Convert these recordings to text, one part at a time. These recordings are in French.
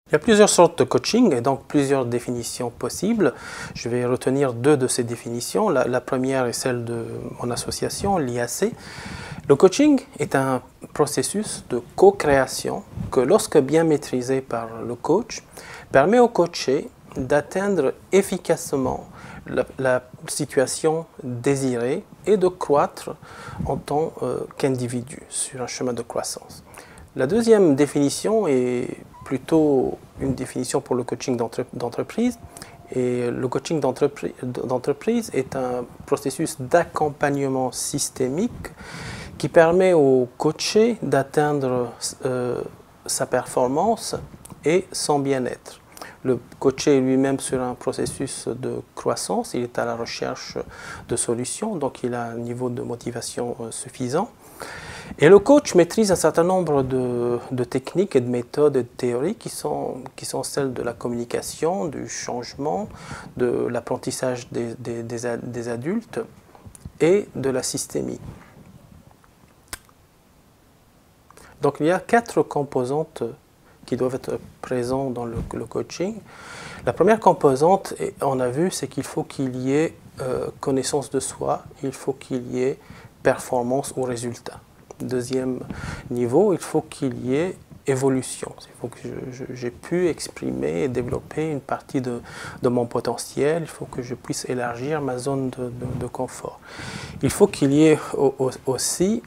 Il y a plusieurs sortes de coaching et donc plusieurs définitions possibles. Je vais retenir deux de ces définitions. La première est celle de mon association, l'IAC. Le coaching est un processus de co-création que, lorsque bien maîtrisé par le coach, permet au coaché d'atteindre efficacement la situation désirée et de croître en tant qu'individu sur un chemin de croissance. La deuxième définition est plutôt une définition pour le coaching d'entreprise. Et le coaching d'entreprise est un processus d'accompagnement systémique qui permet au coaché d'atteindre sa performance et son bien-être. Le coaché est lui-même sur un processus de croissance, il est à la recherche de solutions, donc il a un niveau de motivation suffisant. Et le coach maîtrise un certain nombre de techniques et de méthodes et de théories qui sont celles de la communication, du changement, de l'apprentissage des adultes et de la systémie. Donc il y a 4 composantes qui doivent être présentes dans le coaching. La première composante, on a vu, c'est qu'il faut qu'il y ait connaissance de soi, il faut qu'il y ait performance ou résultat. Deuxième niveau, il faut qu'il y ait évolution. Il faut que j'ai pu exprimer et développer une partie de mon potentiel. Il faut que je puisse élargir ma zone de confort. Il faut qu'il y ait aussi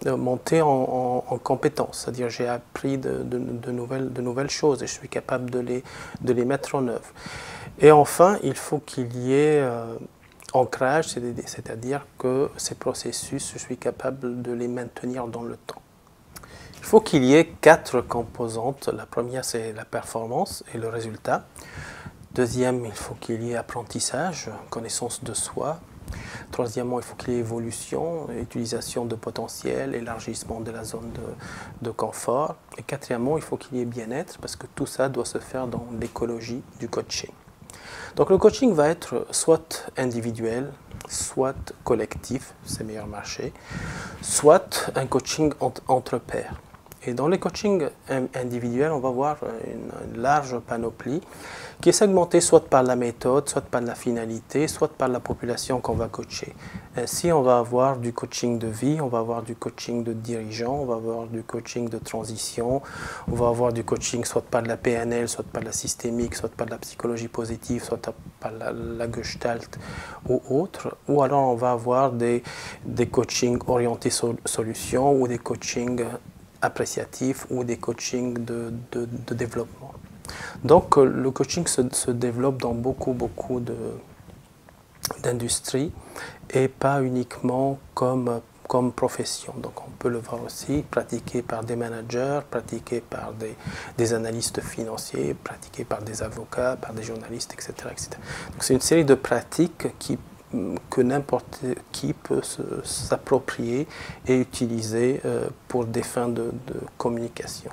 monter en compétences, c'est-à-dire j'ai appris de nouvelles choses et je suis capable de les mettre en œuvre. Et enfin, il faut qu'il y ait ancrage, c'est-à-dire que ces processus, je suis capable de les maintenir dans le temps. Il faut qu'il y ait 4 composantes. La première, c'est la performance et le résultat. Deuxième, il faut qu'il y ait apprentissage, connaissance de soi. Troisièmement, il faut qu'il y ait évolution, utilisation de potentiel, élargissement de la zone de confort. Et quatrièmement, il faut qu'il y ait bien-être, parce que tout ça doit se faire dans l'écologie du coaching. Donc le coaching va être soit individuel, soit collectif, c'est meilleur marché, soit un coaching entre pairs. Et dans les coachings individuels, on va voir une large panoplie qui est segmentée soit par la méthode, soit par la finalité, soit par la population qu'on va coacher. Ainsi, on va avoir du coaching de vie, on va avoir du coaching de dirigeant, on va avoir du coaching de transition, on va avoir du coaching soit par la PNL, soit par la systémique, soit par la psychologie positive, soit par la gestalt ou autre. Ou alors on va avoir des coachings orientés solutions ou des coachings appréciatifs ou des coachings de développement. Donc le coaching se développe dans beaucoup d'industries et pas uniquement comme profession. Donc on peut le voir aussi pratiqué par des managers, pratiqué par des analystes financiers, pratiqué par des avocats, par des journalistes, etc. etc. Donc c'est une série de pratiques que n'importe qui peut s'approprier et utiliser pour des fins de communication.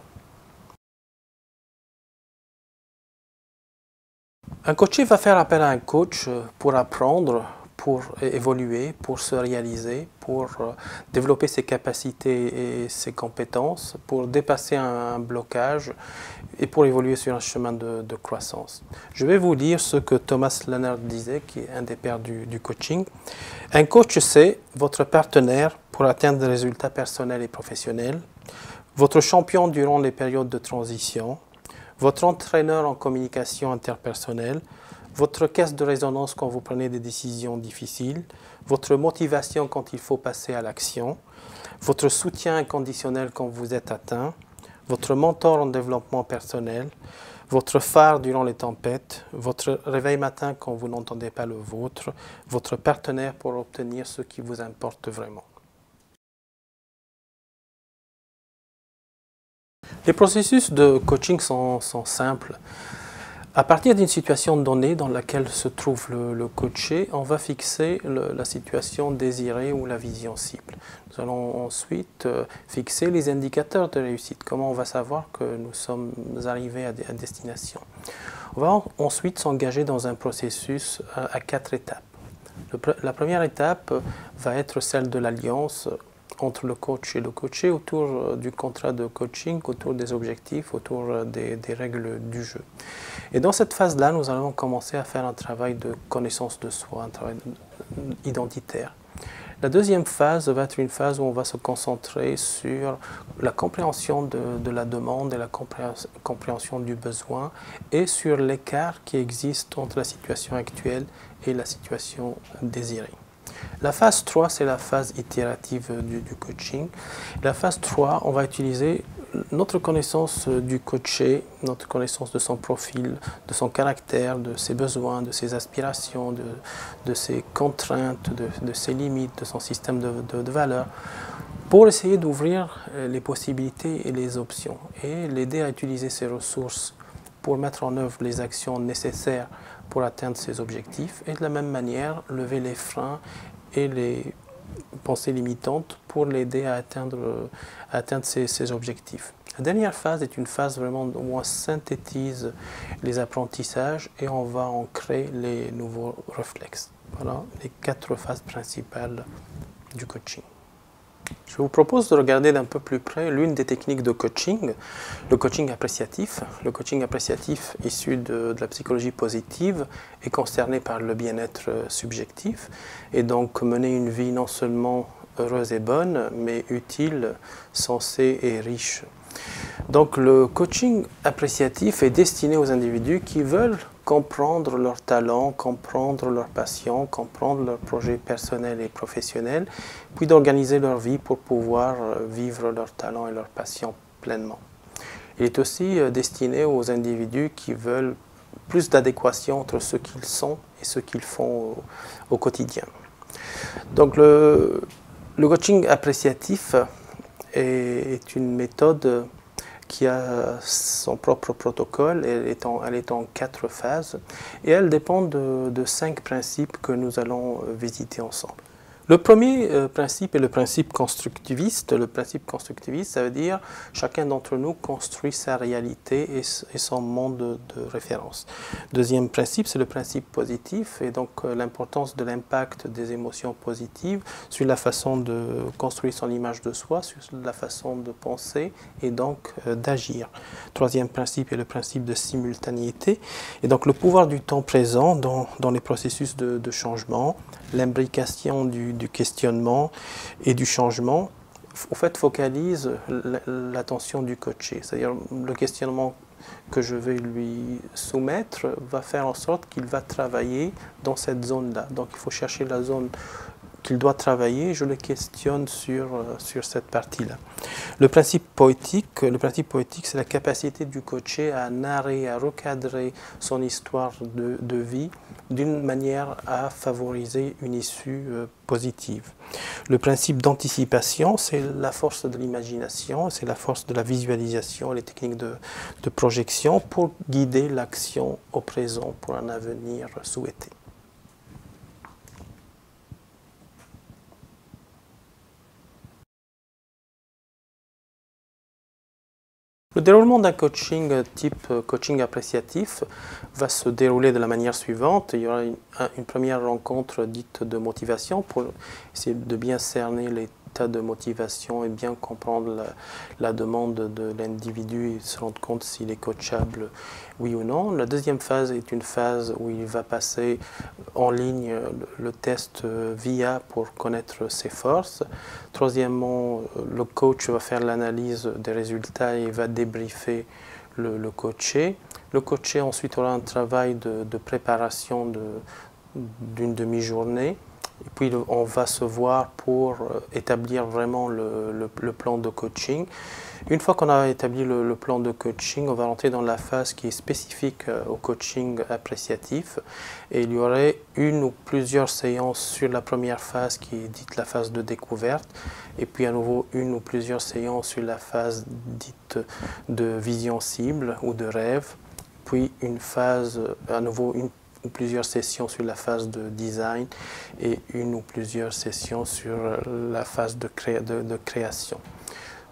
Un coaché va faire appel à un coach pour apprendre, pour évoluer, pour se réaliser, pour développer ses capacités et ses compétences, pour dépasser un blocage et pour évoluer sur un chemin de croissance. Je vais vous lire ce que Thomas Leonard disait, qui est un des pères du coaching. Un coach, c'est votre partenaire pour atteindre des résultats personnels et professionnels, votre champion durant les périodes de transition, votre entraîneur en communication interpersonnelle, votre caisse de résonance quand vous prenez des décisions difficiles, votre motivation quand il faut passer à l'action, votre soutien inconditionnel quand vous êtes atteint, votre mentor en développement personnel, votre phare durant les tempêtes, votre réveil matin quand vous n'entendez pas le vôtre, votre partenaire pour obtenir ce qui vous importe vraiment. Les processus de coaching sont simples. À partir d'une situation donnée dans laquelle se trouve le coaché, on va fixer la situation désirée ou la vision cible. Nous allons ensuite fixer les indicateurs de réussite, comment on va savoir que nous sommes arrivés à destination. On va ensuite s'engager dans un processus à 4 étapes. La première étape va être celle de l'alliance entre le coach et le coaché autour du contrat de coaching, autour des objectifs, autour des règles du jeu. Et dans cette phase-là, nous allons commencer à faire un travail de connaissance de soi, un travail identitaire. La deuxième phase va être une phase où on va se concentrer sur la compréhension de la demande et la compréhension du besoin et sur l'écart qui existe entre la situation actuelle et la situation désirée. La phase 3, c'est la phase itérative du coaching. La phase 3, on va utiliser notre connaissance du coaché, notre connaissance de son profil, de son caractère, de ses besoins, de ses aspirations, de ses contraintes, de ses limites, de son système de valeurs, pour essayer d'ouvrir les possibilités et les options et l'aider à utiliser ses ressources pour mettre en œuvre les actions nécessaires pour atteindre ses objectifs et de la même manière lever les freins et les pensées limitantes pour l'aider à atteindre ses objectifs. La dernière phase est une phase vraiment où on synthétise les apprentissages et on va en créer les nouveaux réflexes. Voilà les 4 phases principales du coaching. Je vous propose de regarder d'un peu plus près l'une des techniques de coaching, le coaching appréciatif. Le coaching appréciatif issu de la psychologie positive est concerné par le bien-être subjectif et donc mener une vie non seulement heureuse et bonne, mais utile, sensée et riche. Donc le coaching appréciatif est destiné aux individus qui veulent comprendre leurs talents, comprendre leurs passions, comprendre leurs projets personnels et professionnels, puis d'organiser leur vie pour pouvoir vivre leurs talents et leurs passions pleinement. Il est aussi destiné aux individus qui veulent plus d'adéquation entre ce qu'ils sont et ce qu'ils font au quotidien. Donc le coaching appréciatif est une méthode qui a son propre protocole, elle est en 4 phases et elle dépend de 5 principes que nous allons visiter ensemble. Le premier principe est le principe constructiviste. Le principe constructiviste, ça veut dire chacun d'entre nous construit sa réalité et son monde de référence. Deuxième principe, c'est le principe positif et donc l'importance de l'impact des émotions positives sur la façon de construire son image de soi, sur la façon de penser et donc d'agir. Troisième principe est le principe de simultanéité et donc le pouvoir du temps présent dans les processus de changement, l'imbrication du questionnement et du changement, au fait, focalise l'attention du coaché. C'est-à-dire le questionnement que je vais lui soumettre va faire en sorte qu'il va travailler dans cette zone-là. Donc il faut chercher la zone qu'il doit travailler, je le questionne sur cette partie-là. Le principe poétique, c'est la capacité du coaché à narrer, à recadrer son histoire de vie d'une manière à favoriser une issue positive. Le principe d'anticipation, c'est la force de l'imagination, c'est la force de la visualisation, les techniques de projection pour guider l'action au présent pour un avenir souhaité. Le déroulement d'un coaching type coaching appréciatif va se dérouler de la manière suivante. Il y aura une première rencontre dite de motivation pour essayer de bien cerner l'état de motivation et bien comprendre la demande de l'individu et se rendre compte s'il est coachable, oui ou non. La deuxième phase est une phase où il va passer en ligne le test VIA pour connaître ses forces. Troisièmement, le coach va faire l'analyse des résultats et va débriefer le coaché. Le coaché ensuite aura un travail de préparation d'une demi-journée. Et puis on va se voir pour établir vraiment le plan de coaching. Une fois qu'on a établi le plan de coaching, on va rentrer dans la phase qui est spécifique au coaching appréciatif. Et il y aurait une ou plusieurs séances sur la première phase qui est dite la phase de découverte. Et puis à nouveau une ou plusieurs séances sur la phase dite de vision cible ou de rêve. Puis une phase, à nouveau une ou plusieurs sessions sur la phase de design et une ou plusieurs sessions sur la phase de création.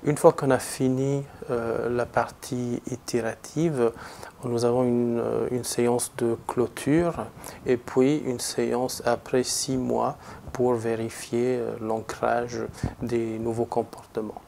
Une fois qu'on a fini la partie itérative, nous avons une séance de clôture et puis une séance après 6 mois pour vérifier l'ancrage des nouveaux comportements.